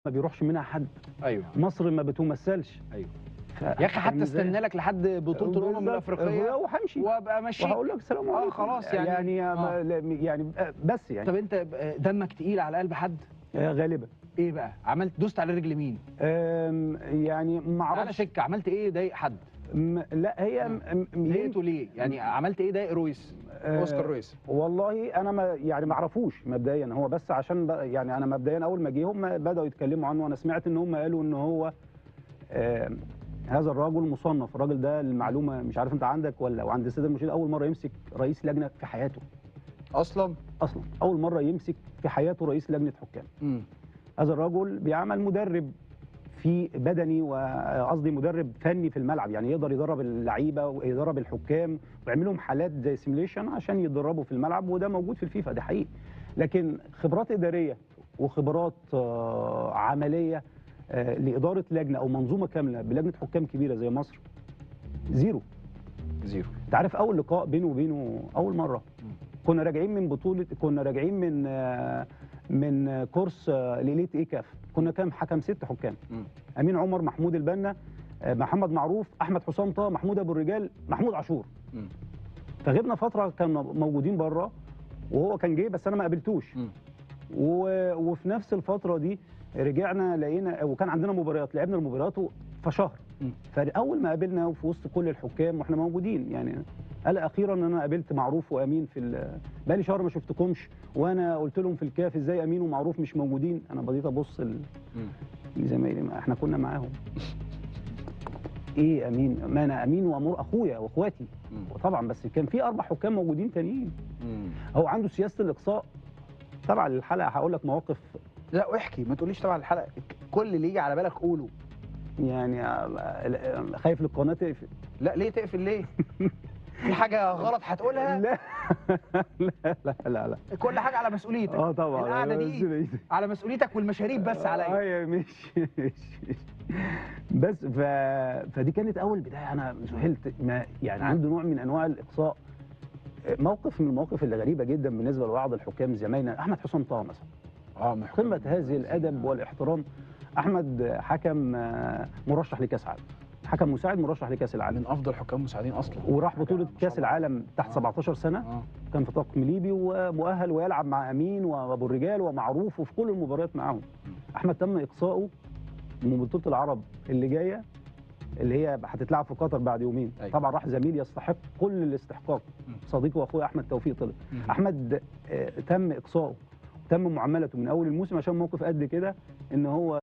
ما بيروحش منها حد. ايوه مصر ما بتمثلش. ايوه يا اخي حتى استنى لك لحد بطوله الامم الافريقيه وهمشي وابقى ماشي وهقول لك السلام عليكم. خلاص يعني يعني بس يعني. طب انت دمك تقيل على قلب حد؟ غالبا. ايه بقى عملت؟ دوست على رجل مين؟ يعني ما اعرفش. على سكه عملت ايه ضايق حد؟ لا هي ضايقته ليه؟ يعني عملت ايه ضايق رويس؟ اوسكار رويس؟ والله انا ما اعرفوش مبدئيا، هو بس عشان يعني انا مبدئيا اول ما جه هم بداوا يتكلموا عنه، وانا سمعت ان هم قالوا ان هو هذا الرجل مصنف. الراجل ده المعلومه مش عارف انت عندك وعند السيد المشير، اول مره يمسك رئيس لجنه في حياته. اصلا اول مره يمسك في حياته رئيس لجنه حكام. هذا الرجل بيعمل مدرب في بدني، وقصدي مدرب فني في الملعب، يعني يقدر يدرب اللعيبه ويدرب الحكام ويعمل لهم حالات زي سيميليشن عشان يتدربوا في الملعب، وده موجود في الفيفا، ده حقيقي. لكن خبرات اداريه وخبرات عمليه لاداره لجنه او منظومه كامله بلجنه حكام كبيره زي مصر زيرو. انت عارف اول لقاء بينه وبينه اول مره كنا راجعين من بطوله، كنا راجعين من كورس ليليت ايكاف، كنا كام حكم؟ 6 حكام. امين عمر، محمود البنا، محمد معروف، احمد حسام طه، محمود ابو الرجال، محمود عاشور. فغبنا فتره كنا موجودين بره، وهو كان جه بس انا ما قابلتوش. وفي نفس الفتره دي رجعنا لقينا، وكان عندنا مباريات، لعبنا المباريات في شهر. فاول ما قابلنا وفي وسط كل الحكام واحنا موجودين، يعني قال اخيرا ان انا قابلت معروف وامين بقالي شهر ما شفتكمش، وانا قلت لهم في الكاف ازاي امين ومعروف مش موجودين. انا بديت ابص لزمايلي، احنا كنا معاهم. ايه امين؟ ما انا امين وامور اخويا واخواتي. وطبعا بس كان في 4 حكام موجودين تانيين. هو عنده سياسه الاقصاء. طبعا الحلقه هقول لك مواقف. لا واحكي، ما تقوليش طبعا الحلقه، كل اللي يجي على بالك قوله. يعني خايف القناه تقفل. لا ليه تقفل ليه؟ في حاجه غلط هتقولها؟ لا لا لا لا لا، كل حاجه على مسؤوليتك. طبعا القعده دي على مسؤوليتك والمشاريب بس عليا. ايوه ماشي. بس فدي كانت اول بدايه، انا ذهلت، يعني عنده نوع من انواع الاقصاء. موقف من المواقف اللي غريبه جدا بالنسبه لبعض الحكام زمايلنا، احمد حسام طه مثلا. قمه هذه الادب والاحترام. احمد حكم مرشح لكاس عالم، حكم مساعد مرشح لكاس العالم، من افضل حكام مساعدين اصلا، وراح بطوله كاس العالم تحت 17 سنه. كان في طاقم ليبي ومؤهل، ويلعب مع امين وابو الرجال ومعروف وفي كل المباريات معاهم. احمد تم اقصائه من بطوله العرب اللي جايه، اللي هي هتتلعب في قطر بعد يومين. طبعا راح زميل يستحق كل الاستحقاق، صديقي واخويا احمد توفيق طلع. احمد تم اقصائه، تم معاملته من اول الموسم عشان موقف قد كده، ان هو